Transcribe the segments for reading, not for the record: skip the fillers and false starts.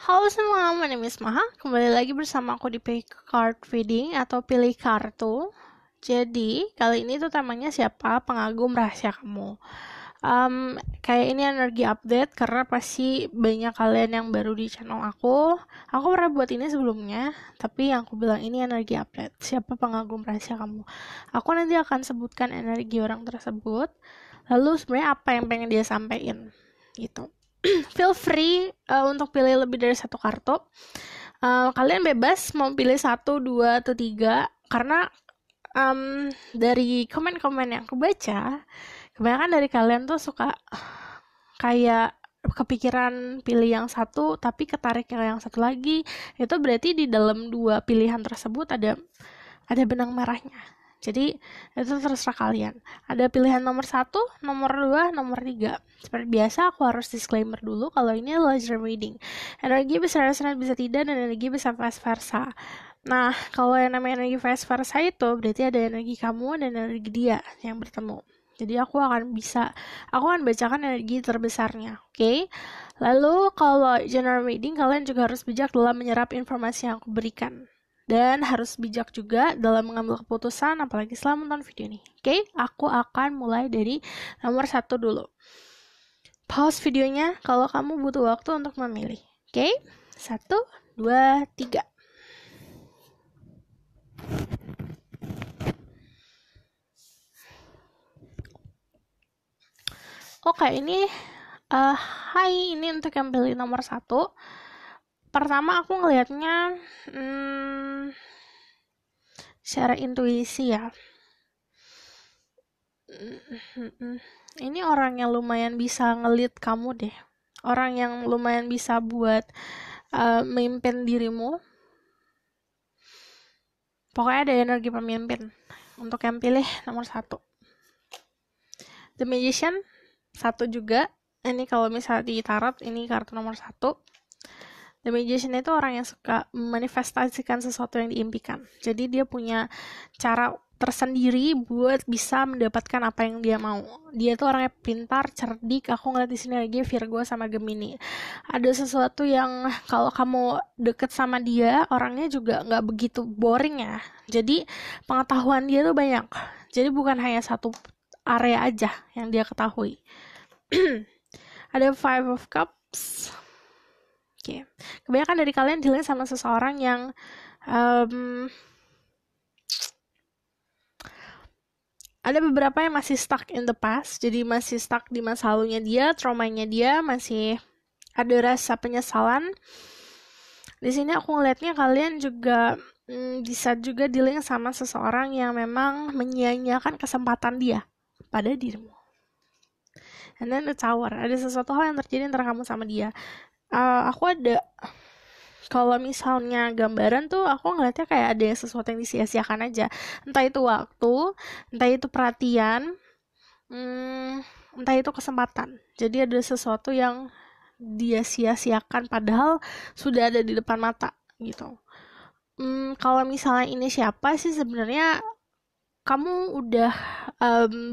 Halo semua, my name is Maha. Kembali lagi bersama aku di Pick Card Reading atau pilih kartu. Jadi, kali ini tuh temanya siapa pengagum rahasia kamu. Kayak ini energi update karena pasti banyak kalian yang baru di channel aku. Aku pernah buat ini sebelumnya, tapi yang aku bilang ini energi update. Siapa pengagum rahasia kamu? Aku nanti akan sebutkan energi orang tersebut. Lalu sebenarnya apa yang pengen dia sampaikan, gitu. Feel free untuk pilih lebih dari satu kartu. Kalian bebas mau pilih 1, 2, atau 3 karena dari komen-komen yang aku baca, kebanyakan dari kalian tuh suka kayak kepikiran pilih yang satu tapi ketarik yang satu lagi. Itu berarti di dalam dua pilihan tersebut ada benang merahnya. Jadi itu terserah kalian. Ada pilihan nomor 1, nomor 2, nomor 3. Seperti biasa aku harus disclaimer dulu kalau ini adalah dream reading. Energi bisa resonate, bisa tidak, dan energi bisa vice versa. Nah, kalau yang namanya energi vice versa itu berarti ada energi kamu dan energi dia yang bertemu. Jadi aku akan bacakan energi terbesarnya, oke? Lalu kalau general reading, kalian juga harus bijak dalam menyerap informasi yang aku berikan. Dan harus bijak juga dalam mengambil keputusan, apalagi setelah menonton video ini. Oke, aku akan mulai dari nomor 1 dulu. Pause videonya kalau kamu butuh waktu untuk memilih. Oke, 1, 2, 3. Oke, ini hai, ini untuk yang pilih nomor 1. Pertama aku ngelihatnya secara intuisi ya. Ini orang yang lumayan bisa ngelit kamu deh. Orang yang lumayan bisa buat memimpin dirimu. Pokoknya ada energi pemimpin. Untuk yang pilih nomor 1. The Magician, 1 juga. Ini kalau misalnya di tarot, ini kartu nomor 1. The Magician itu orang yang suka memanifestasikan sesuatu yang diimpikan. Jadi dia punya cara tersendiri buat bisa mendapatkan apa yang dia mau. Dia tuh orangnya pintar, cerdik. Aku ngeliat di sini lagi Virgo sama Gemini. Ada sesuatu yang kalau kamu deket sama dia, orangnya juga nggak begitu boring ya. Jadi pengetahuan dia tuh banyak. Jadi bukan hanya satu area aja yang dia ketahui. Ada Five of Cups. Oke. Kebanyakan dari kalian dealing sama seseorang yang ada beberapa yang masih stuck in the past, jadi masih stuck di masa lalunya dia, traumanya dia, masih ada rasa penyesalan. Di sini aku ngeliatnya kalian juga bisa juga dealing sama seseorang yang memang menyia-nyiakan kesempatan dia pada dirimu. And then the Tower, ada sesuatu hal yang terjadi antara kamu sama dia. Aku ada, kalau misalnya gambaran tuh aku ngeliatnya kayak ada sesuatu yang disia-siakan aja. Entah itu waktu, entah itu perhatian, entah itu kesempatan. Jadi ada sesuatu yang dia sia-siakan padahal sudah ada di depan mata gitu. Kalau misalnya ini siapa sih sebenarnya, kamu udah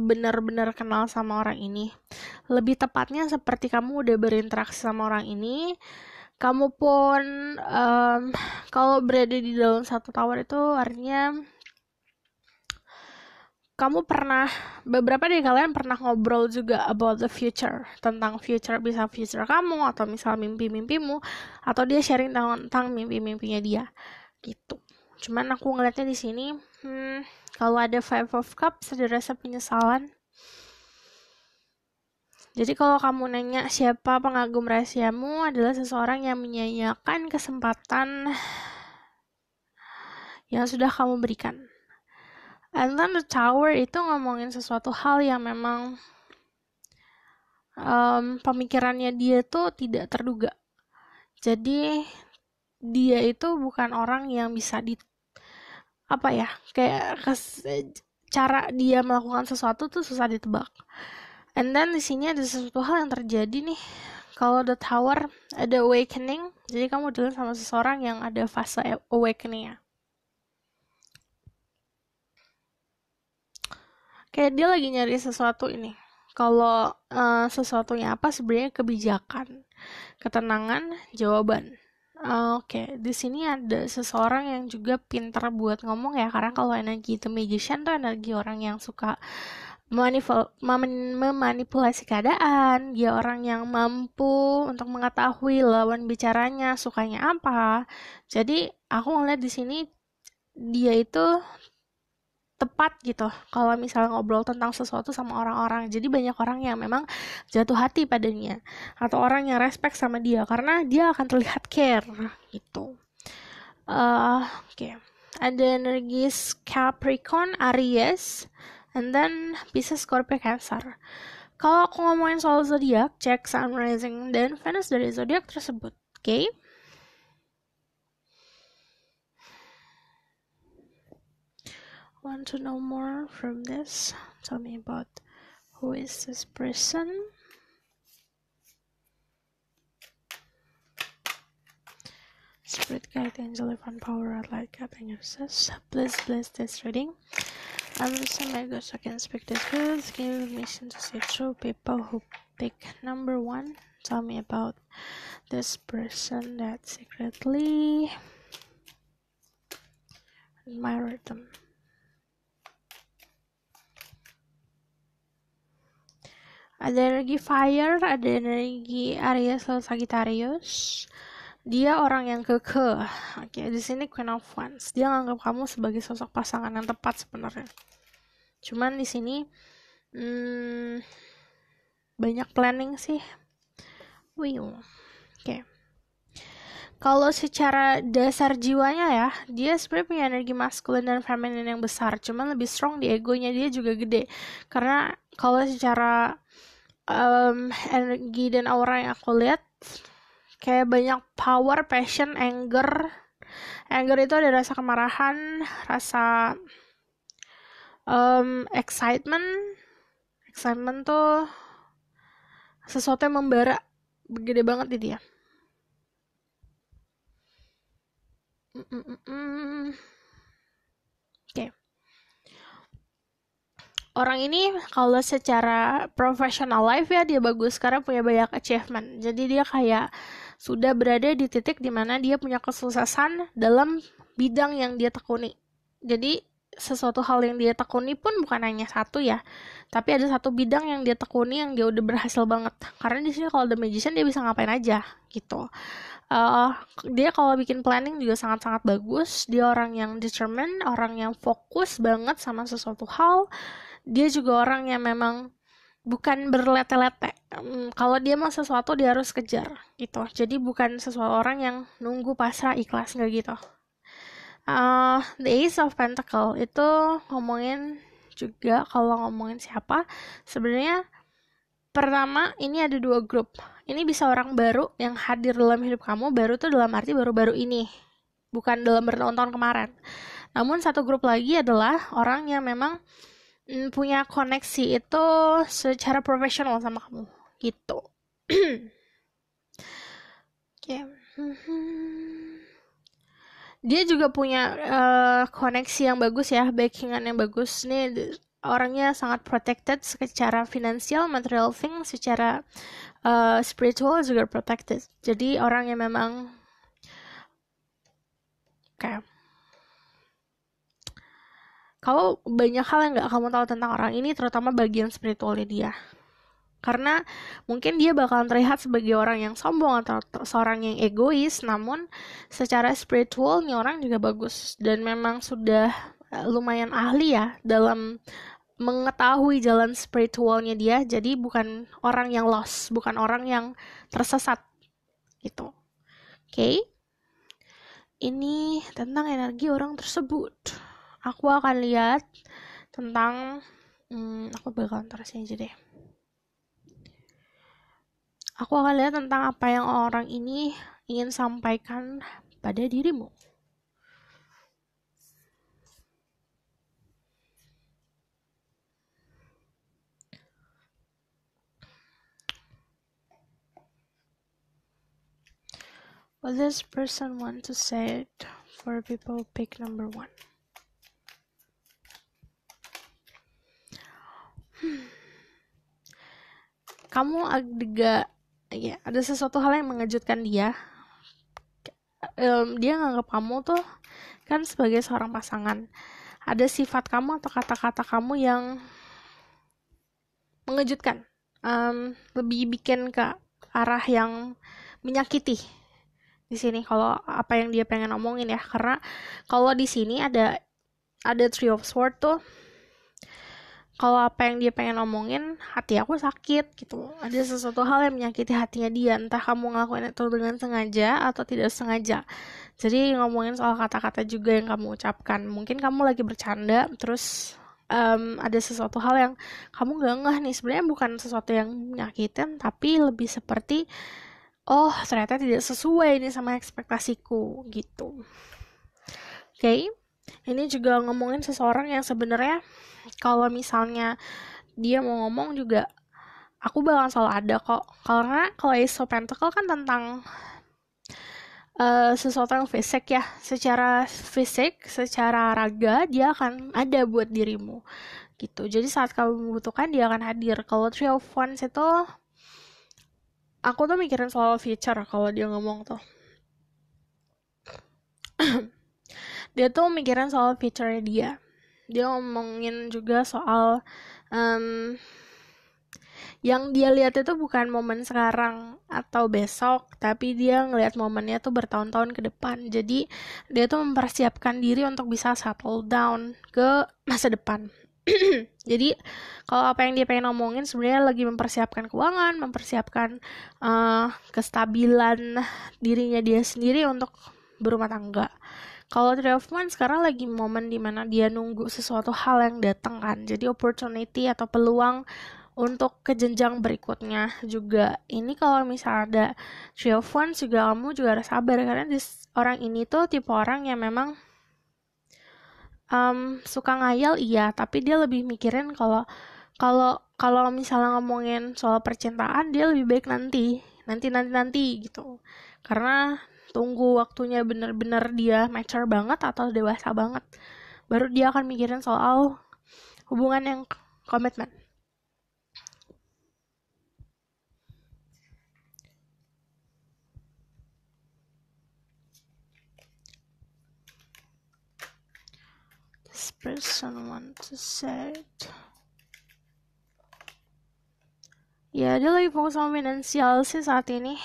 benar-benar kenal sama orang ini. Lebih tepatnya seperti kamu udah berinteraksi sama orang ini. Kamu pun kalau berada di dalam satu tower itu artinya kamu pernah, beberapa dari kalian pernah ngobrol juga about the future, tentang future, bisa future kamu atau misal mimpi-mimpimu, atau dia sharing tentang mimpi-mimpinya dia gitu. Cuman aku ngeliatnya di sini kalau ada Five of Cups ada rasa penyesalan. Jadi kalau kamu nanya siapa pengagum rahasiamu, adalah seseorang yang menyia-nyiakan kesempatan yang sudah kamu berikan. And then the Tower itu ngomongin sesuatu hal yang memang pemikirannya dia tuh tidak terduga. Jadi dia itu bukan orang yang bisa cara dia melakukan sesuatu tuh susah ditebak. And then di sini ada sesuatu hal yang terjadi nih. Kalau the Tower ada awakening, jadi kamu dealing sama seseorang yang ada fase awakening-nya. Kayak dia lagi nyari sesuatu ini. Kalau sesuatunya apa sebenarnya kebijakan, ketenangan, jawaban. Oke, di sini ada seseorang yang juga pintar buat ngomong ya, karena kalau energi The Magician tuh energi orang yang suka memanipulasi keadaan, dia orang yang mampu untuk mengetahui lawan bicaranya sukanya apa. Jadi aku ngeliat di sini dia itu tepat gitu kalau misalnya ngobrol tentang sesuatu sama orang-orang. Jadi banyak orang yang memang jatuh hati padanya atau orang yang respect sama dia karena dia akan terlihat care gitu. Oke. Ada energi Capricorn, Aries, and then Pisces, Scorpio, Cancer. Kalau aku ngomongin soal zodiak, cek Sun, Rising, dan Venus dari zodiak tersebut. Oke? Want to know more from this? Tell me about who is this person. Spirit guide, angel, divine power, light guiding us. Please bless this reading. Understand my ghost, I can speak this words. Give me permission to see through people who pick number 1. Tell me about this person that secretly admired them. Ada energi fire, ada energi Aries atau Sagittarius. Dia orang yang kekeh. Oke, di sini Queen of Wands. Dia nganggap kamu sebagai sosok pasangan yang tepat sebenarnya. Cuman di sini banyak planning sih. Oke. Kalau secara dasar jiwanya ya, dia sebenarnya punya energi maskulin dan feminin yang besar. Cuman lebih strong di egonya dia juga gede. Karena kalau secara energi dan aura yang aku lihat, kayak banyak power, passion, anger. Anger itu ada rasa kemarahan, rasa excitement. Excitement tuh sesuatu yang membara, gede banget di dia. Oke. Orang ini kalau secara professional life ya dia bagus karena punya banyak achievement. Jadi dia kayak sudah berada di titik dimana dia punya kesuksesan dalam bidang yang dia tekuni. Jadi sesuatu hal yang dia tekuni pun bukan hanya satu ya, tapi ada satu bidang yang dia tekuni yang dia udah berhasil banget. Karena di sini kalau The Magician dia bisa ngapain aja gitu. Dia kalau bikin planning juga sangat-sangat bagus. Dia orang yang determined, orang yang fokus banget sama sesuatu hal. Dia juga orang yang memang bukan berlete-lete. Kalau dia mau sesuatu dia harus kejar gitu. Jadi bukan sesuatu orang yang nunggu pasrah ikhlas, nggak gitu. The Ace of Pentacle itu ngomongin juga, kalau ngomongin siapa sebenarnya, pertama ini ada 2 grup. Ini bisa orang baru yang hadir dalam hidup kamu. Baru tuh dalam arti baru-baru ini, bukan dalam bertahun-tahun kemarin. Namun satu grup lagi adalah orang yang memang punya koneksi itu secara profesional sama kamu gitu. Okay. Dia juga punya koneksi yang bagus ya, backingan yang bagus. Nih orangnya sangat protected secara finansial, material thing, secara spiritual juga protected. Jadi orang yang memang kayak kalau banyak hal yang nggak kamu tahu tentang orang ini, terutama bagian spiritualnya dia. Karena mungkin dia bakalan terlihat sebagai orang yang sombong atau seorang yang egois, namun secara spiritual nih orang juga bagus. Dan memang sudah lumayan ahli ya dalam mengetahui jalan spiritualnya dia. Jadi bukan orang yang lost, bukan orang yang tersesat gitu. Oke. Ini tentang energi orang tersebut. Aku akan lihat tentang aku bakalan terusin aja deh. Aku akan lihat tentang apa yang orang ini ingin sampaikan pada dirimu. What does this person want to say it for people pick number 1? Kamu agak ya, ada sesuatu hal yang mengejutkan dia. dia nganggap kamu tuh kan sebagai seorang pasangan. Ada sifat kamu atau kata-kata kamu yang mengejutkan, lebih bikin ke arah yang menyakiti di sini kalau apa yang dia pengen omongin ya. Karena kalau di sini ada Three of Swords tuh, kalau apa yang dia pengen omongin, hati aku sakit gitu. Ada sesuatu hal yang menyakiti hatinya dia, entah kamu ngelakuin itu dengan sengaja atau tidak sengaja. Jadi ngomongin soal kata-kata juga yang kamu ucapkan. Mungkin kamu lagi bercanda, terus ada sesuatu hal yang kamu gak ngeh nih. Sebenarnya bukan sesuatu yang menyakitin, tapi lebih seperti, oh ternyata tidak sesuai nih sama ekspektasiku gitu. Oke. Ini juga ngomongin seseorang yang sebenarnya kalau misalnya dia mau ngomong juga aku bakal selalu ada kok. Karena kalau Ace of Pentacles kan tentang sesuatu yang fisik ya. Secara fisik, secara raga dia akan ada buat dirimu gitu. Jadi saat kamu membutuhkan dia akan hadir. Kalau Three of Wands itu aku tuh mikirin soal future kalau dia ngomong tuh. Dia tuh mikirin soal future dia. Dia ngomongin juga soal yang dia lihat itu bukan momen sekarang atau besok, tapi dia ngelihat momennya tuh bertahun-tahun ke depan. Jadi dia tuh mempersiapkan diri untuk bisa settle down ke masa depan. Jadi kalau apa yang dia pengen ngomongin sebenarnya lagi mempersiapkan keuangan, mempersiapkan kestabilan dirinya dia sendiri untuk berumah tangga. Kalau Three of Wands sekarang lagi momen dimana dia nunggu sesuatu hal yang datang kan. Jadi opportunity atau peluang untuk ke jenjang berikutnya juga. Ini kalau misalnya ada Three of Wands juga kamu juga harus sabar. Karena orang ini tuh tipe orang yang memang suka ngayal iya. Tapi dia lebih mikirin kalau misalnya ngomongin soal percintaan dia lebih baik nanti gitu. Karena tunggu waktunya bener-bener dia mature banget atau dewasa banget, baru dia akan mikirin soal hubungan yang komitmen. This person want to say it. Ya dia lagi fokus sama finansial sih saat ini.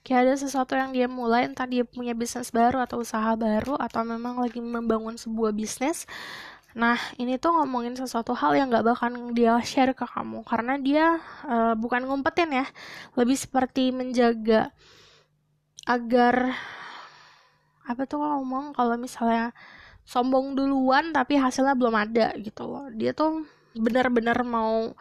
Kayak ada sesuatu yang dia mulai, entah dia punya bisnis baru atau usaha baru, atau memang lagi membangun sebuah bisnis. Nah, ini tuh ngomongin sesuatu hal yang gak bakal dia share ke kamu. Karena dia bukan ngumpetin ya, lebih seperti menjaga agar, apa tuh ngomong, kalau misalnya sombong duluan tapi hasilnya belum ada gitu loh. Dia tuh benar-benar mau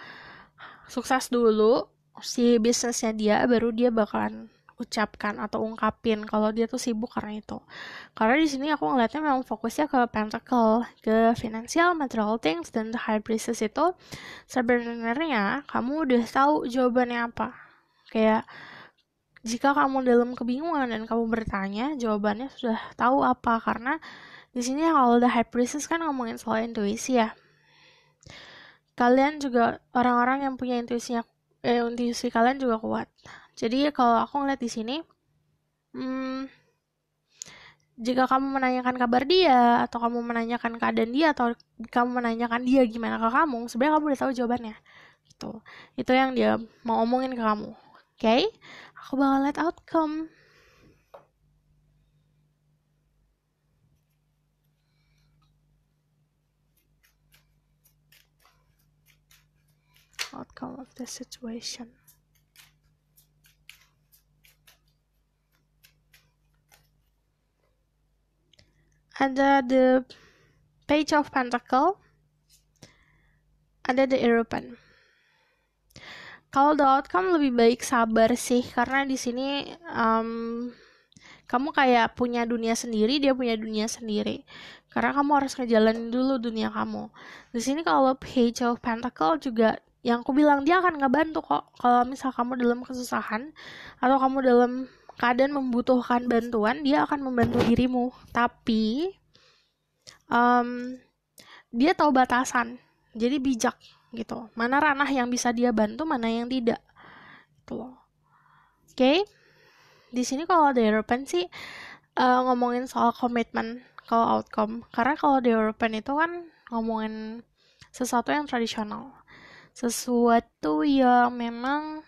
sukses dulu si bisnisnya dia, baru dia bakalan ucapkan atau ungkapin kalau dia tuh sibuk karena itu. Karena di sini aku ngeliatnya memang fokusnya ke pentacle, ke financial, material things, dan the high priestess itu sebenarnya kamu udah tahu jawabannya apa. Kayak jika kamu dalam kebingungan dan kamu bertanya, jawabannya sudah tahu apa. Karena di sini kalau the high priestess kan ngomongin soal intuisi ya. Kalian juga orang-orang yang punya intuisi kalian juga kuat. Jadi kalau aku ngeliat di sini, jika kamu menanyakan kabar dia, atau kamu menanyakan keadaan dia, atau kamu menanyakan dia gimana ke kamu, sebenarnya kamu udah tahu jawabannya. Gitu. Itu yang dia mau omongin ke kamu. Oke? Aku bakal lihat outcome. Outcome of the situation. Ada the Page of Pentacle, ada the Hierophant. Kalau the outcome lebih baik sabar sih, karena di sini kamu kayak punya dunia sendiri, dia punya dunia sendiri. Karena kamu harus ngejalanin dulu dunia kamu. Di sini kalau Page of Pentacle juga, yang aku bilang dia akan ngebantu kok. Kalau misal kamu dalam kesusahan atau kamu dalam keadaan membutuhkan bantuan, dia akan membantu dirimu. Tapi dia tahu batasan, jadi bijak gitu. Mana ranah yang bisa dia bantu, mana yang tidak. Gitu loh. Oke. Di sini kalau ada Hierophant sih, ngomongin soal komitmen kalau outcome. Karena kalau di European itu kan ngomongin sesuatu yang tradisional, sesuatu yang memang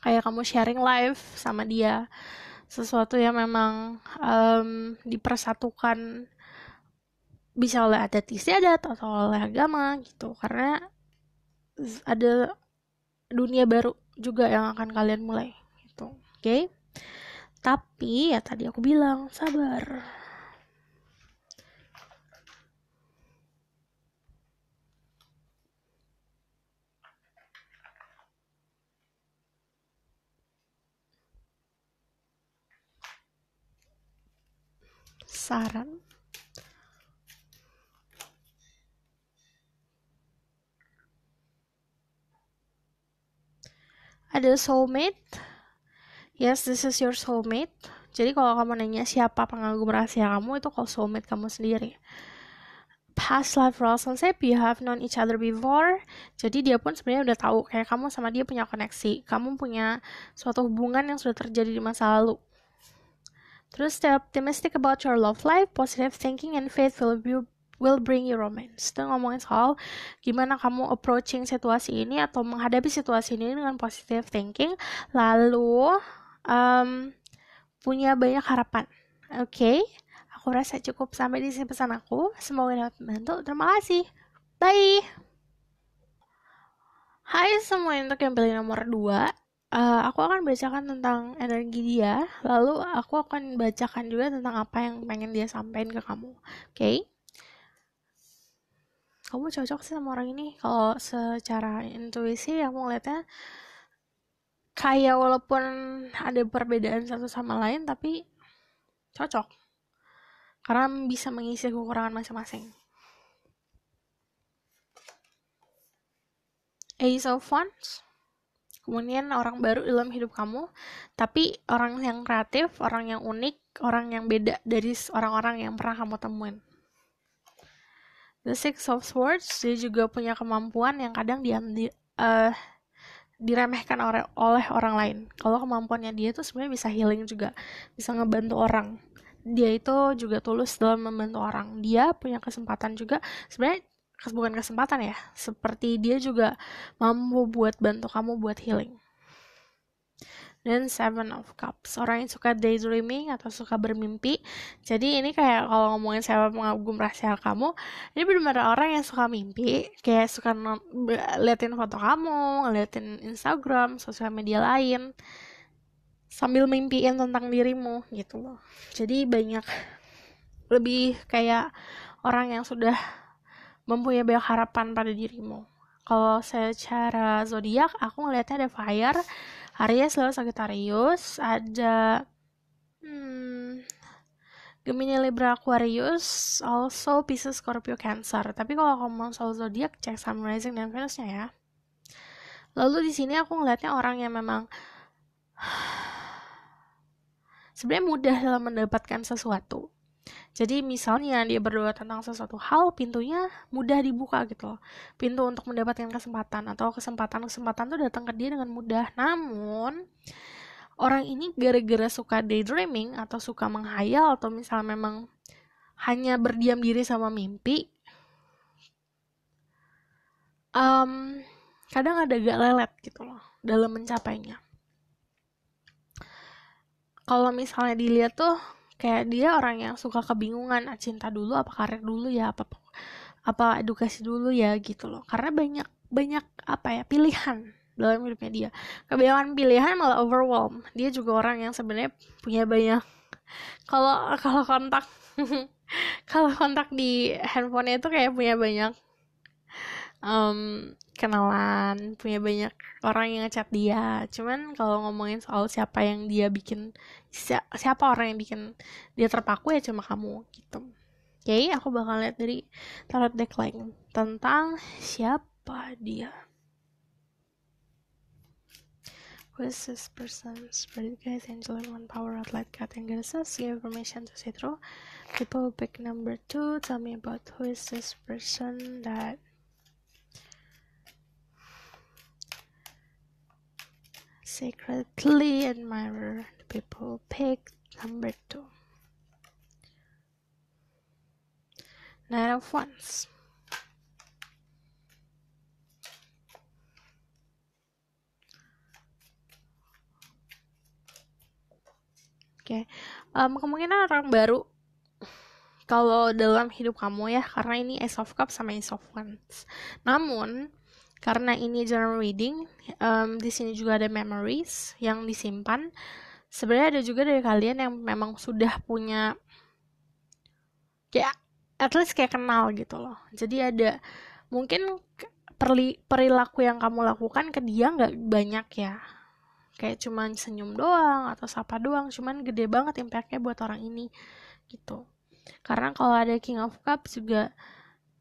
kayak kamu sharing life sama dia, sesuatu yang memang dipersatukan, bisa oleh adat istiadat atau oleh agama gitu, karena ada dunia baru juga yang akan kalian mulai gitu. Oke? Tapi ya tadi aku bilang sabar. Saran ada soulmate. Yes, this is your soulmate. Jadi kalau kamu nanya siapa pengagum rahasia kamu, itu kalau soulmate kamu sendiri. Past life relationship, you have known each other before. Jadi dia pun sebenarnya udah tahu kayak kamu sama dia punya koneksi. Kamu punya suatu hubungan yang sudah terjadi di masa lalu. Terus stay optimistic about your love life, positive thinking and faith will bring you romance. Itu ngomongin soal gimana kamu approaching situasi ini atau menghadapi situasi ini dengan positive thinking, lalu punya banyak harapan. Oke, aku rasa cukup sampai di sini pesan aku. Semoga dapat membantu. Terima kasih. Bye. Hai semua, untuk yang pilih nomor 2. Aku akan bacakan tentang energi dia, lalu aku akan bacakan juga tentang apa yang pengen dia sampaikan ke kamu. Oke? Kamu cocok sih sama orang ini. Kalau secara intuisi aku ngeliatnya kayak walaupun ada perbedaan satu sama lain, tapi cocok. Karena bisa mengisi kekurangan masing-masing. Ace of Wands. Kemudian orang baru dalam hidup kamu, tapi orang yang kreatif, orang yang unik, orang yang beda dari orang-orang yang pernah kamu temuin. The Six of Swords, dia juga punya kemampuan yang kadang diremehkan oleh orang lain. Kalau kemampuannya dia tuh sebenarnya bisa healing juga, bisa ngebantu orang. Dia itu juga tulus dalam membantu orang. Dia punya kesempatan juga, sebenarnya bukan kesempatan ya, seperti dia juga mampu buat bantu kamu buat healing. Dan Seven of Cups, orang yang suka daydreaming atau suka bermimpi. Jadi ini kayak kalau ngomongin siapa pengagum rahasia kamu, ini benar-benar orang yang suka mimpi, kayak suka liatin foto kamu, ngeliatin Instagram, sosial media lain, sambil mimpiin tentang dirimu gitu loh. Jadi banyak, lebih kayak orang yang sudah mempunyai banyak harapan pada dirimu. Kalau secara zodiak, aku ngeliatnya ada fire, Aries, Leo, Sagittarius, ada Gemini, Libra, Aquarius, also Pisces, Scorpio, Cancer. Tapi kalau kamu soal zodiak, cek Sun, Rising, dan Venusnya ya. Lalu di sini aku ngeliatnya orang yang memang sebenarnya mudah dalam mendapatkan sesuatu. Jadi misalnya dia berdoa tentang sesuatu hal, pintunya mudah dibuka gitu loh. Pintu untuk mendapatkan kesempatan atau kesempatan tuh datang ke dia dengan mudah. Namun orang ini gara-gara suka daydreaming atau suka menghayal atau misalnya memang hanya berdiam diri sama mimpi, kadang ada gak lelet gitu loh dalam mencapainya. Kalau misalnya dilihat tuh kayak dia orang yang suka kebingungan, cinta dulu apa karir dulu ya, apa edukasi dulu ya gitu loh. Karena banyak apa ya, pilihan dalam hidupnya dia. Kebanyakan pilihan malah overwhelm. Dia juga orang yang sebenarnya punya banyak, kalau kontak kalau kontak di handphonenya itu kayak punya banyak kenalan, punya banyak orang yang ngechat dia. Cuman kalau ngomongin soal siapa yang dia bikin, siapa orang yang bikin dia terpaku, ya cuma kamu gitu. Oke, aku bakal lihat dari tarot deck lain tentang siapa dia. Who is this person? Spirit guides, angel, one power, outlight, cat, and goddesses. Give permission to see through. People pick number 2. Tell me about who is this person that secretly admire the people pick number 2. Knight of Wands. Oke, kemungkinan orang baru kalau dalam hidup kamu ya, karena ini Ace of Cups sama Ace of Wands. Namun karena ini general reading, di sini juga ada memories yang disimpan. Sebenarnya ada juga dari kalian yang memang sudah punya kayak at least kayak kenal gitu loh. Jadi ada mungkin perilaku yang kamu lakukan ke dia nggak banyak ya, kayak cuman senyum doang atau sapa doang, cuman gede banget impactnya buat orang ini gitu. Karena kalau ada King of Cups juga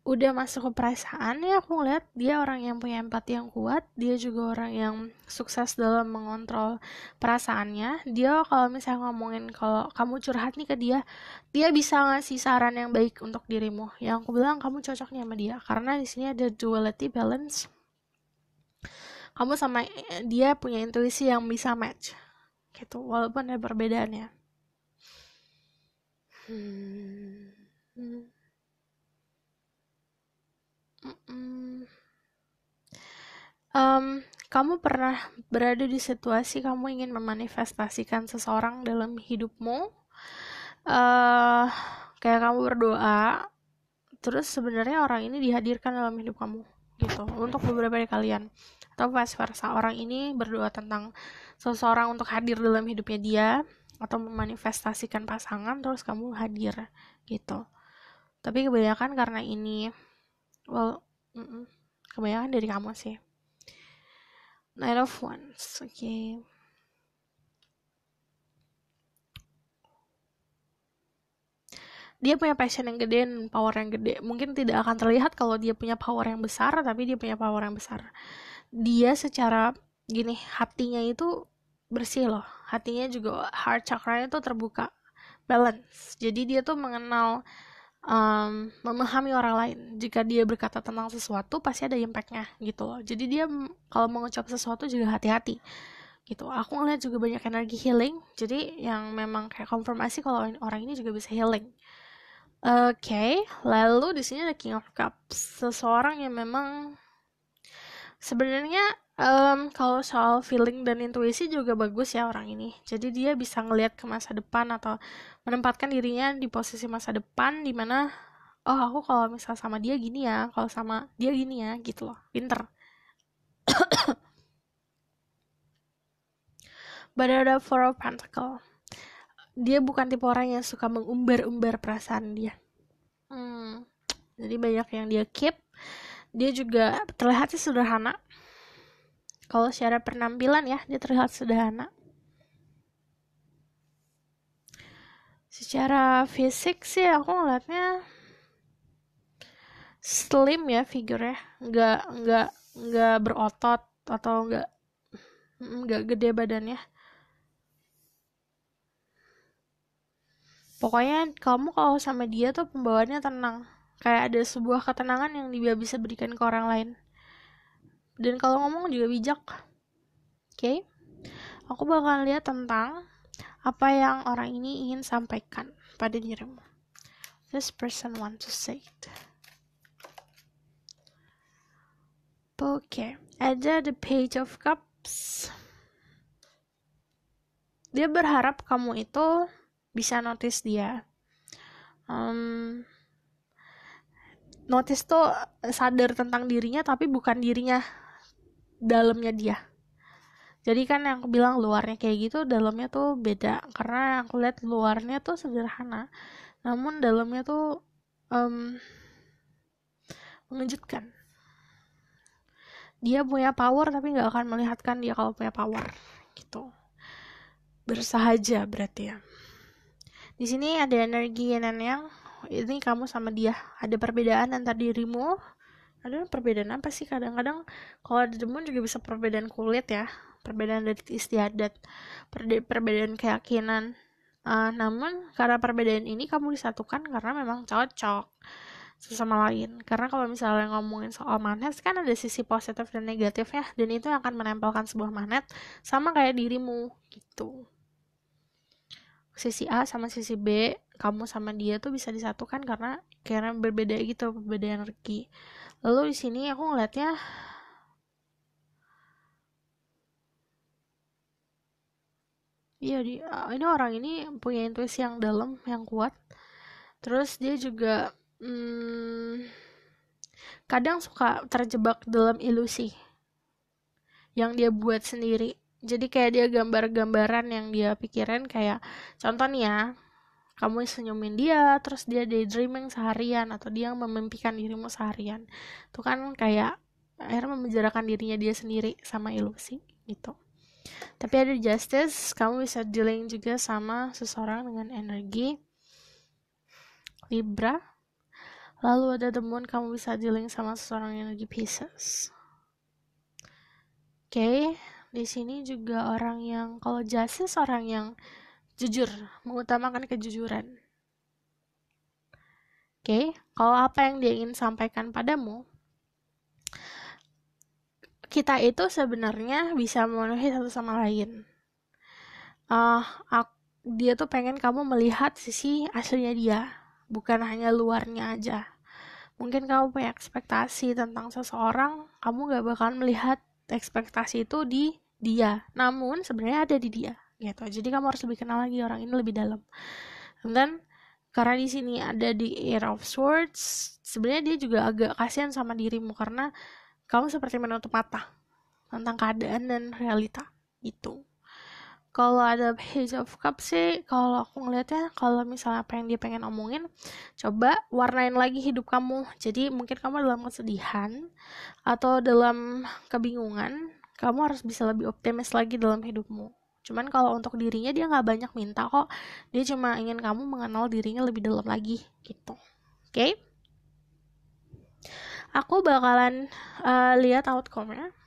udah masuk ke perasaan ya, aku ngeliat dia orang yang punya empati yang kuat, dia juga orang yang sukses dalam mengontrol perasaannya. Dia kalau misalnya ngomongin kalau kamu curhat nih ke dia, dia bisa ngasih saran yang baik untuk dirimu. Yang aku bilang kamu cocoknya sama dia karena di sini ada duality balance. Kamu sama dia punya intuisi yang bisa match gitu, walaupun ada perbedaannya. Kamu pernah berada di situasi kamu ingin memanifestasikan seseorang dalam hidupmu, kayak kamu berdoa, terus sebenarnya orang ini dihadirkan dalam hidup kamu gitu, untuk beberapa dari kalian. Atau vice versa, orang ini berdoa tentang seseorang untuk hadir dalam hidupnya dia, atau memanifestasikan pasangan, terus kamu hadir gitu. Tapi kebanyakan karena ini, kebanyakan dari kamu sih. Knight of Wands, oke. Dia punya passion yang gede dan power yang gede. Mungkin tidak akan terlihat kalau dia punya power yang besar, tapi dia punya power yang besar. Dia secara gini, hatinya itu bersih loh. Hatinya juga, heart chakra-nya tuh terbuka, balance. Jadi dia tuh mengenal, memahami orang lain. Jika dia berkata tentang sesuatu, pasti ada impact-nya gitu loh. Jadi dia kalau mengucap sesuatu juga hati-hati gitu. Aku ngeliat juga banyak energi healing. Jadi yang memang kayak konfirmasi kalau orang ini juga bisa healing. Oke, lalu di sini ada King of Cups, seseorang yang memang sebenarnya kalau soal feeling dan intuisi juga bagus ya orang ini. Jadi dia bisa ngelihat ke masa depan atau menempatkan dirinya di posisi masa depan, dimana aku kalau misal sama dia gini ya, kalau sama dia gini ya, gitu loh, pinter. But ada Four of Pentacles. Dia bukan tipe orang yang suka mengumbar-umbar perasaan dia. Jadi banyak yang dia keep. Dia juga terlihatnya sederhana. Kalau secara penampilan ya, dia terlihat sederhana. Secara fisik sih aku ngeliatnya slim ya figurnya, nggak berotot atau nggak gede badannya. Pokoknya kamu kalau sama dia tuh pembawaannya tenang, kayak ada sebuah ketenangan yang dia bisa berikan ke orang lain. Dan kalau ngomong juga bijak. Oke? Aku bakal lihat tentang apa yang orang ini ingin sampaikan pada dirimu. This person want to say it. Oke, ada the Page of Cups. Dia berharap kamu itu bisa notice dia. Notice tuh sadar tentang dirinya, tapi bukan dirinya, dalamnya dia. Jadi kan yang aku bilang luarnya kayak gitu, dalamnya tuh beda. Karena aku lihat luarnya tuh sederhana, namun dalamnya tuh mengejutkan. Dia punya power tapi nggak akan melihatkan dia kalau punya power gitu. Bersahaja berarti ya. Di sini ada energi yin dan yang. Ini kamu sama dia ada perbedaan antar dirimu. Ada perbedaan apa sih? Kadang-kadang kalau ada demon juga bisa perbedaan kulit ya, perbedaan dari istiadat, perbedaan keyakinan. Namun karena perbedaan ini kamu disatukan karena memang cocok. sesama lain. Karena kalau misalnya ngomongin soal magnet kan ada sisi positif dan negatifnya, dan itu yang akan menempelkan sebuah magnet sama kayak dirimu gitu. Sisi A sama sisi B, kamu sama dia tuh bisa disatukan karena berbeda gitu, berbeda energi. Lalu di sini aku ngeliatnya iya, ini orang ini punya intuisi yang dalam, yang kuat. Terus dia juga kadang suka terjebak dalam ilusi yang dia buat sendiri. Jadi kayak dia gambar-gambaran yang dia pikirin, kayak contoh nih ya, kamu senyumin dia, terus dia daydreaming seharian, atau dia memimpikan dirimu seharian. Itu kan kayak akhirnya memenjarakan dirinya dia sendiri sama ilusi gitu. Tapi ada justice, kamu bisa dealing juga sama seseorang dengan energi Libra. Lalu ada the moon, kamu bisa dealing sama seseorang energi Pisces. Oke, di sini juga orang yang, kalau justice orang yang jujur, mengutamakan kejujuran. Oke, kalau apa yang dia ingin sampaikan padamu, kita itu sebenarnya bisa memenuhi satu sama lain. Dia tuh pengen kamu melihat sisi aslinya dia, bukan hanya luarnya aja. Mungkin kamu punya ekspektasi tentang seseorang, kamu gak bakalan melihat ekspektasi itu di dia, namun sebenarnya ada di dia gitu. Jadi kamu harus lebih kenal lagi orang ini lebih dalam. Dan karena di sini ada di Air of Swords, sebenarnya dia juga agak kasihan sama dirimu karena kamu seperti menutup mata tentang keadaan dan realita itu. Kalau ada Page of Cups sih, kalau aku ngeliatnya, kalau misalnya apa yang dia pengen omongin, coba warnain lagi hidup kamu. Jadi mungkin kamu dalam kesedihan atau dalam kebingungan, kamu harus bisa lebih optimis lagi dalam hidupmu. Cuman kalau untuk dirinya dia nggak banyak minta kok, dia cuma ingin kamu mengenal dirinya lebih dalam lagi gitu. Oke? Aku bakalan lihat outcome-nya.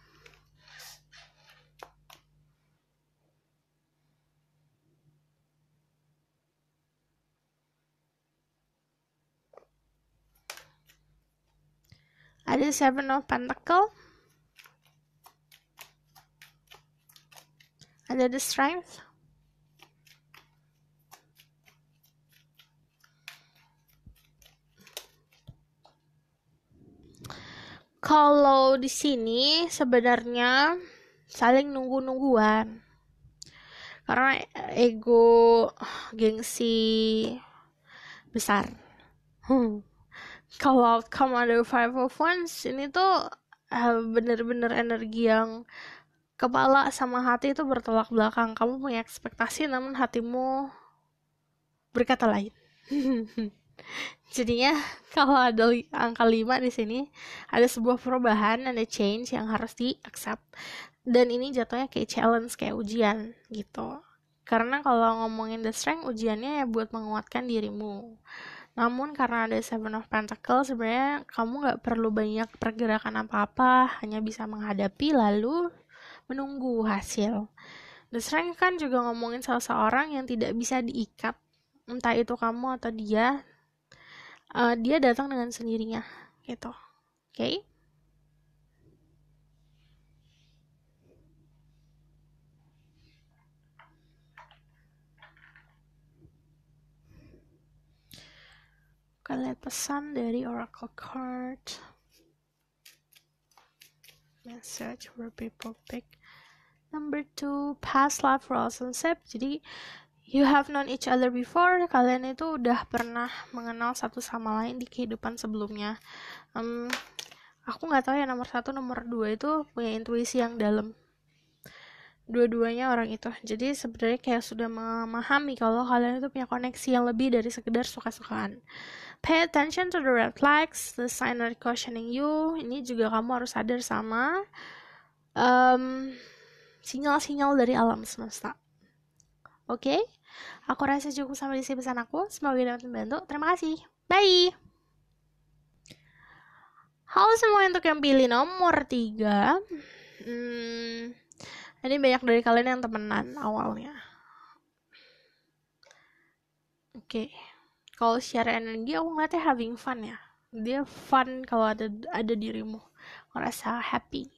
Ada Seven of Pentacle, ada The Strength, kalau di sini sebenarnya saling nunggu-nungguan karena ego, gengsi besar. Kalau outcome ada Five of Wands, ini tuh bener-bener energi yang kepala sama hati itu bertolak belakang. Kamu punya ekspektasi namun hatimu berkata lain. Jadinya kalau ada angka 5 di sini, ada sebuah perubahan, ada change yang harus di-accept. Dan ini jatuhnya kayak challenge, kayak ujian gitu. Karena kalau ngomongin the strength, ujiannya ya buat menguatkan dirimu. Namun karena ada Seven of Pentacles, sebenarnya kamu gak perlu banyak pergerakan apa-apa, hanya bisa menghadapi lalu menunggu hasil. The Strength kan juga ngomongin salah seorang yang tidak bisa diikat, entah itu kamu atau dia. Dia datang dengan sendirinya gitu. Okay? Kita lihat pesan dari Oracle card. Message for people pick. Number 2, past life relationship. Jadi you have known each other before. Kalian itu udah pernah mengenal satu sama lain di kehidupan sebelumnya. Aku nggak tahu ya nomor 1, nomor 2 itu punya intuisi yang dalam. Dua-duanya orang itu. Jadi sebenarnya kayak sudah memahami kalau kalian itu punya koneksi yang lebih dari sekedar suka-sukaan. Pay attention to the red flags, the sign are cautioning you. Ini juga kamu harus sadar sama sinyal-sinyal dari alam semesta. Oke? Aku rasa cukup sampai di sini pesan aku. Semoga dapat membantu. Terima kasih. Bye! Halo semua untuk yang pilih nomor 3. Ini banyak dari kalian yang temenan awalnya. Oke. Kalau secara energi aku ngeliatnya having fun ya. Dia fun kalau ada dirimu, ngerasa happy.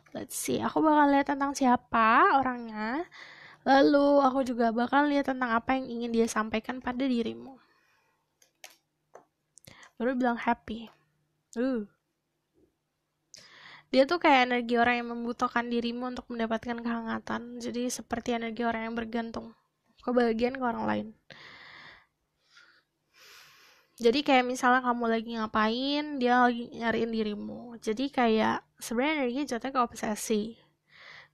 Let's see, aku bakal lihat tentang siapa orangnya, lalu aku juga bakal lihat tentang apa yang ingin dia sampaikan pada dirimu. Baru bilang happy. Dia tuh kayak energi orang yang membutuhkan dirimu untuk mendapatkan kehangatan. Jadi seperti energi orang yang bergantung kebahagiaan ke orang lain. Jadi kayak misalnya kamu lagi ngapain, dia lagi nyariin dirimu. Jadi kayak sebenarnya energinya jatuhnya ke obsesi.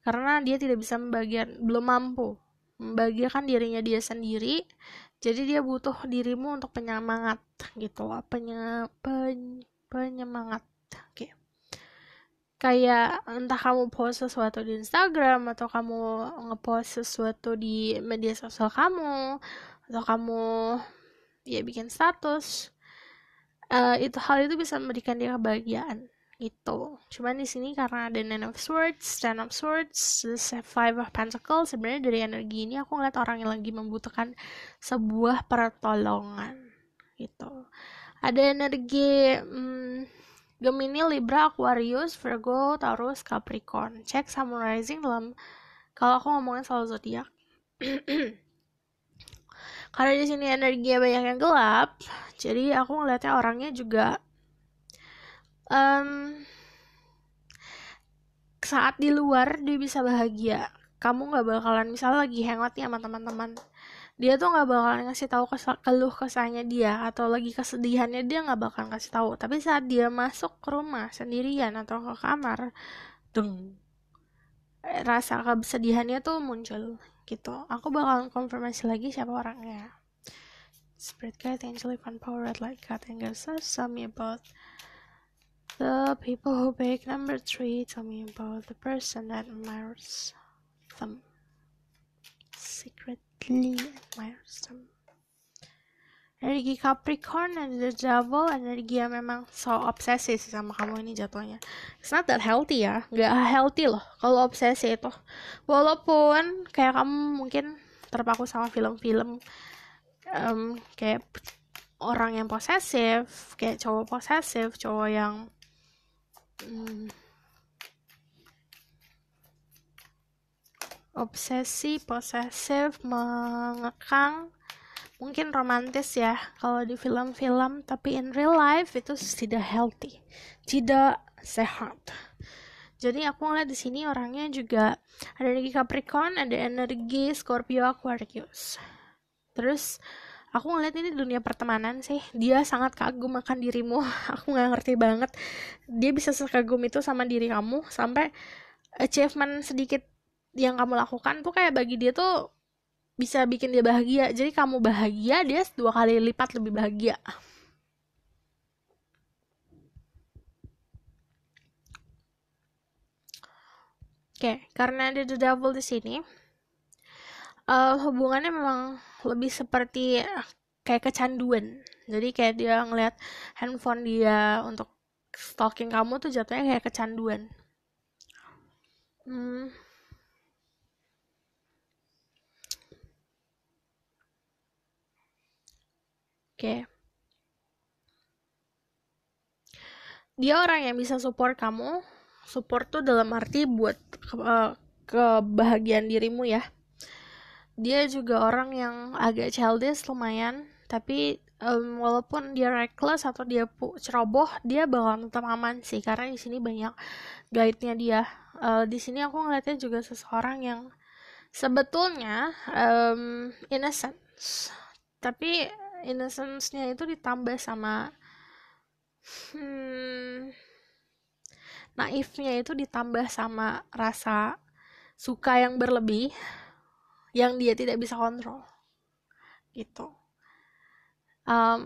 Karena dia tidak bisa belum mampu membahagiakan dirinya dia sendiri. Jadi dia butuh dirimu untuk penyemangat gitu loh. Penyemangat. Oke. Kayak entah kamu post sesuatu di Instagram atau kamu ngepost sesuatu di media sosial kamu atau kamu ya bikin status, itu hal itu bisa memberikan dia kebahagiaan gitu. Cuman di sini karena ada Nine of Swords, Ten of Swords, Five of Pentacles, sebenarnya dari energi ini aku ngeliat orang yang lagi membutuhkan sebuah pertolongan gitu. Ada energi Gemini, Libra, Aquarius, Virgo, Taurus, Capricorn. Cek Sun, Rising dalam, kalau aku ngomongin soal zodiak. Karena di sini energinya banyak yang gelap, jadi aku ngeliatnya orangnya juga saat di luar dia bisa bahagia. Kamu nggak bakalan misalnya lagi hangout nih sama teman-teman, dia tuh nggak bakalan ngasih tahu keluh kesahnya dia atau lagi kesedihannya, dia nggak bakalan kasih tahu. Tapi saat dia masuk ke rumah sendirian atau ke kamar, rasa kesedihannya tuh muncul gitu. Aku bakalan konfirmasi lagi siapa orangnya. Spirit guide, angel, divine power, red light card, and guys, tell me about the people who pick number 3. Tell me about the person that admires them, secretly admires them. Energi Capricorn and the Devil, energi yang memang so obsesi sih sama kamu ini jatuhnya. It's not that healthy ya, nggak healthy loh kalau obsesi itu. Walaupun kayak kamu mungkin terpaku sama film-film kayak orang yang posesif, kayak cowok posesif, cowok yang obsesi, posesif, mengekang, mungkin romantis ya kalau di film-film, tapi in real life itu tidak healthy, tidak sehat. Jadi aku ngeliat di sini orangnya juga ada energi Capricorn, ada energi Scorpio, Aquarius. Terus aku ngeliat ini dunia pertemanan sih, dia sangat kagum akan dirimu. Aku nggak ngerti banget dia bisa sekagum itu sama diri kamu, sampai achievement sedikit yang kamu lakukan tuh kayak bagi dia tuh bisa bikin dia bahagia. Jadi kamu bahagia, dia 2 kali lipat lebih bahagia. Oke, karena ada the devil di sini, hubungannya memang lebih seperti kayak kecanduan. Jadi kayak dia ngeliat handphone dia untuk stalking kamu tuh jatuhnya kayak kecanduan. Oke. Dia orang yang bisa support kamu. Support tuh dalam arti buat kebahagiaan dirimu ya. Dia juga orang yang agak childish lumayan, tapi walaupun dia reckless atau dia ceroboh, dia bakal tetap aman sih karena di sini banyak guide-nya dia. Di sini aku ngeliatnya juga seseorang yang sebetulnya innocence, tapi innocence-nya itu ditambah sama naifnya, itu ditambah sama rasa suka yang berlebih yang dia tidak bisa kontrol gitu.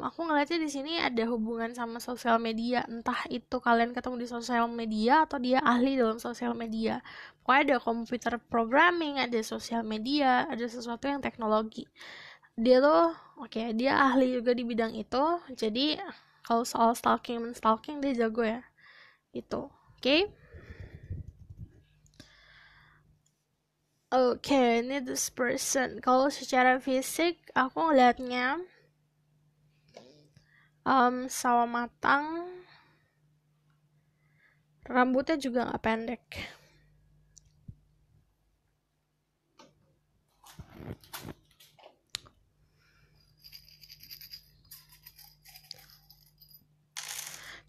Aku ngeliatnya di sini ada hubungan sama sosial media, entah itu kalian ketemu di sosial media atau dia ahli dalam sosial media. Pokoknya ada computer programming, ada sosial media, ada sesuatu yang teknologi. Dia tuh dia ahli juga di bidang itu. Jadi kalau soal stalking dia jago ya itu. Oke, ini this person. Kalau secara fisik aku ngeliatnya Sawo matang, rambutnya juga nggak pendek.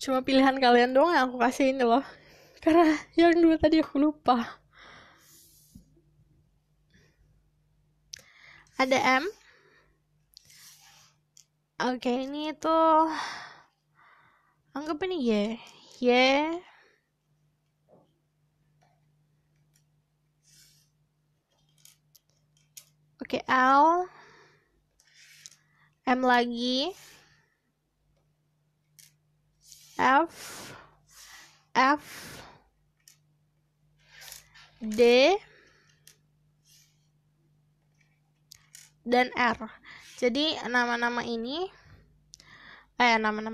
Cuma pilihan kalian doang yang aku kasih ini loh, karena yang dua tadi aku lupa. Ada M. Oke, ini tuh anggap ini Y. Y. Oke, L. M lagi. F. F. D. Dan R. Jadi nama-nama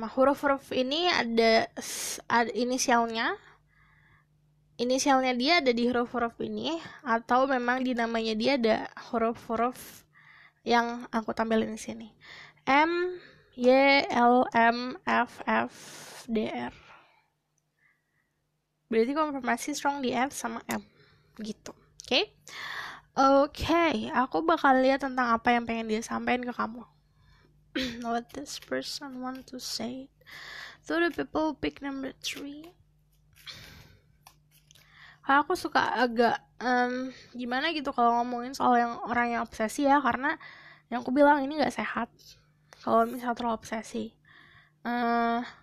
huruf-huruf ini ada inisialnya. Inisialnya dia ada di huruf-huruf ini, atau memang di namanya dia ada huruf-huruf yang aku tampilin di sini. M, Y, L, M, F, F, D, R. Berarti konfirmasi strong di F sama M. Gitu. Oke? Oke, aku bakal lihat tentang apa yang pengen dia sampaikan ke kamu. What this person want to say. So the people pick number 3. Aku suka agak gimana gitu kalau ngomongin soal yang orang yang obsesi ya, karena yang aku bilang ini nggak sehat kalau misalnya terlalu obsesi.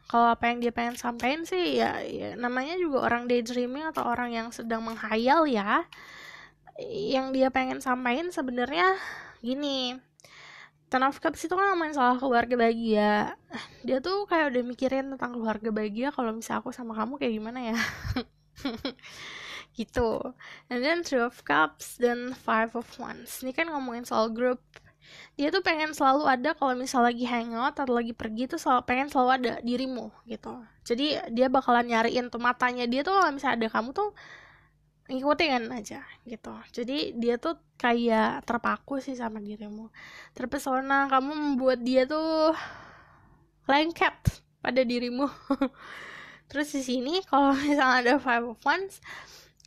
Kalau apa yang dia pengen sampaikan sih ya namanya juga orang daydreaming atau orang yang sedang menghayal ya. Yang dia pengen sampaikan sebenarnya gini, Ten of Cups itu kan ngomongin soal keluarga bahagia. Dia tuh kayak udah mikirin tentang keluarga bahagia kalau misalnya aku sama kamu kayak gimana ya. Gitu. And then Three of Cups dan Five of Wands. Ini kan ngomongin soal grup. Dia tuh pengen selalu ada kalau misal lagi hangout atau lagi pergi tuh pengen selalu ada dirimu gitu. Jadi dia bakalan nyariin tuh matanya dia tuh kalau misalnya ada kamu tuh ngikutin aja gitu. Jadi dia tuh kayak terpaku sih sama dirimu, terpesona, kamu membuat dia tuh lengket pada dirimu. Terus di sini kalau misalnya ada Five of Wands,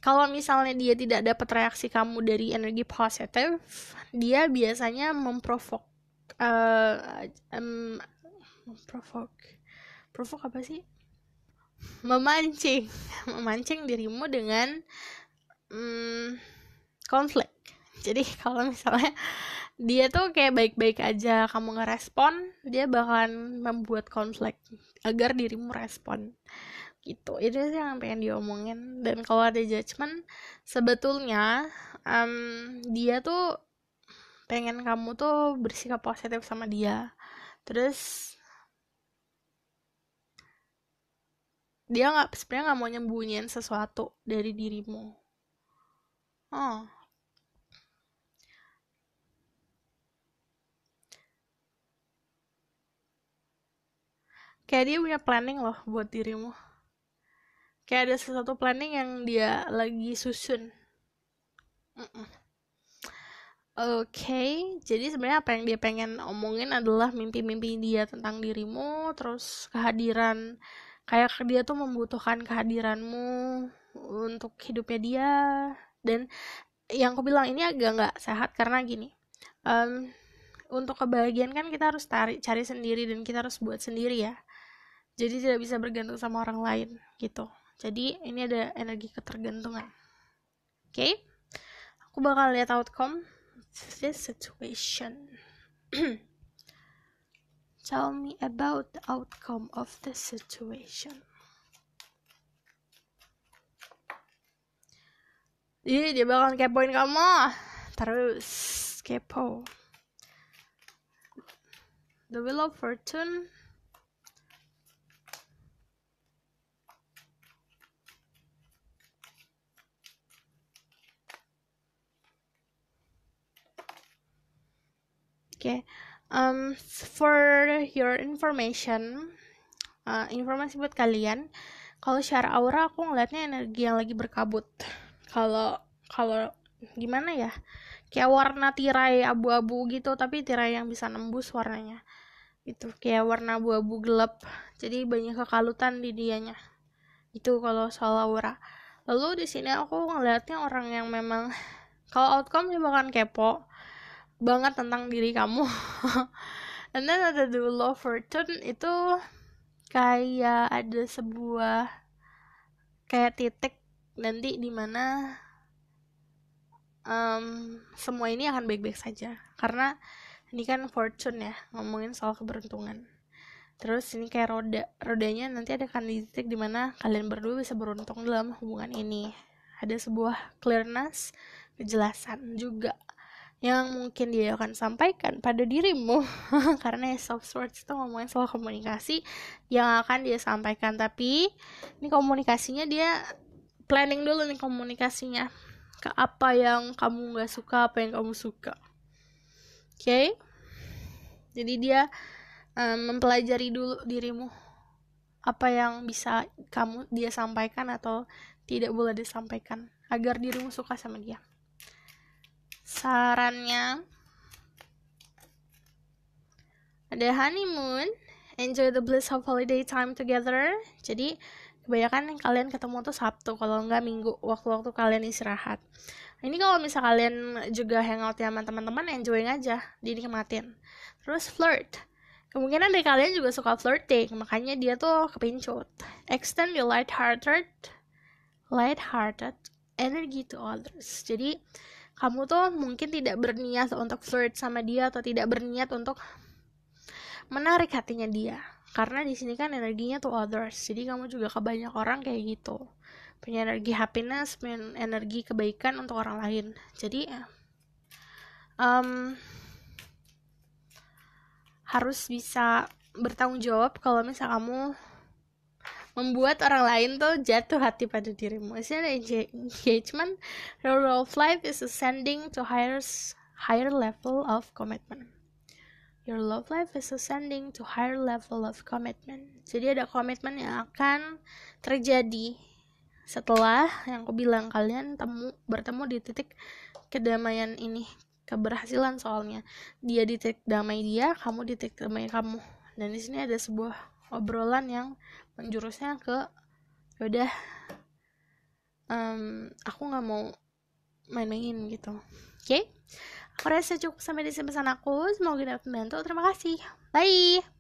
kalau misalnya dia tidak dapat reaksi kamu dari energi positif, dia biasanya memprovok apa sih? Memancing dirimu dengan konflik. Jadi kalau misalnya dia tuh kayak baik-baik aja, kamu ngerespon, dia bakalan membuat konflik agar dirimu respon. Gitu, itu sih yang pengen diomongin. Dan kalau ada judgment, sebetulnya dia tuh pengen kamu tuh bersikap positif sama dia. Terus dia sebenarnya nggak mau nyembunyiin sesuatu dari dirimu. Kayak dia punya planning loh buat dirimu. Kayak ada sesuatu planning yang dia lagi susun. Oke, jadi sebenarnya apa yang dia pengen omongin adalah mimpi-mimpi dia tentang dirimu, terus kehadiran, kayak dia tuh membutuhkan kehadiranmu untuk hidupnya dia. Dan yang aku bilang ini agak nggak sehat karena gini, untuk kebahagiaan kan kita harus cari sendiri dan kita harus buat sendiri ya. Jadi tidak bisa bergantung sama orang lain gitu. Jadi ini ada energi ketergantungan. Oke? Aku bakal lihat outcome this situation. Tell me about the outcome of this situation. Dia bakalan kepoin kamu. Terus kepo. The Wheel of Fortune. Okay. For your information, informasi buat kalian, kalau secara aura aku ngeliatnya energi yang lagi berkabut. Kalau gimana ya? Kayak warna tirai abu-abu gitu, tapi tirai yang bisa nembus warnanya. Itu kayak warna abu-abu gelap, jadi banyak kekalutan di dianya. Itu kalau soal aura. Lalu di sini aku ngelihatnya orang yang memang kalau outcome dia bahkan kepo banget tentang diri kamu. And then ada the Wheel of Fortune, itu kayak ada sebuah kayak titik nanti dimana semua ini akan baik-baik saja, karena ini kan fortune ya, ngomongin soal keberuntungan. Terus ini kayak rodanya nanti ada kan di titik dimana kalian berdua bisa beruntung dalam hubungan ini. Ada sebuah clearness, kejelasan juga yang mungkin dia akan sampaikan pada dirimu. Karena Ace of Swords itu ngomongin soal komunikasi yang akan dia sampaikan, tapi ini komunikasinya dia planning dulu nih, komunikasinya ke apa yang kamu gak suka, apa yang kamu suka. Oke? Jadi dia mempelajari dulu dirimu, apa yang bisa dia sampaikan atau tidak boleh disampaikan agar dirimu suka sama dia. Sarannya ada honeymoon, enjoy the bliss of holiday time together. Jadi kebanyakan kalian ketemu tuh Sabtu, kalau enggak Minggu, waktu-waktu kalian istirahat. Ini kalau misal kalian juga hangout ya sama teman-teman, enjoying aja, dinikmatin. Terus flirt, kemungkinan dari kalian juga suka flirting, makanya dia tuh kepincut. Extend your light-hearted energy to others. Jadi kamu tuh mungkin tidak berniat untuk flirt sama dia, atau tidak berniat untuk menarik hatinya dia, karena di sini kan energinya to others. Jadi kamu juga ke banyak orang kayak gitu, punya energi happiness, punya energi kebaikan untuk orang lain. Jadi harus bisa bertanggung jawab kalau misal kamu membuat orang lain tuh jatuh hati pada dirimu. Misalnya engagement, your role of life is ascending to higher level of commitment. Your love life is ascending to higher level of commitment. Jadi ada komitmen yang akan terjadi setelah yang aku bilang, kalian bertemu di titik kedamaian ini, keberhasilan soalnya. Dia di titik damai dia, kamu di titik damai kamu. Dan di sini ada sebuah obrolan yang menjurusnya ke yaudah, aku nggak mau main-main gitu. Oke? Aku rasa cukup sampai di sini pesan aku. Semoga dapat membantu. Terima kasih. Bye.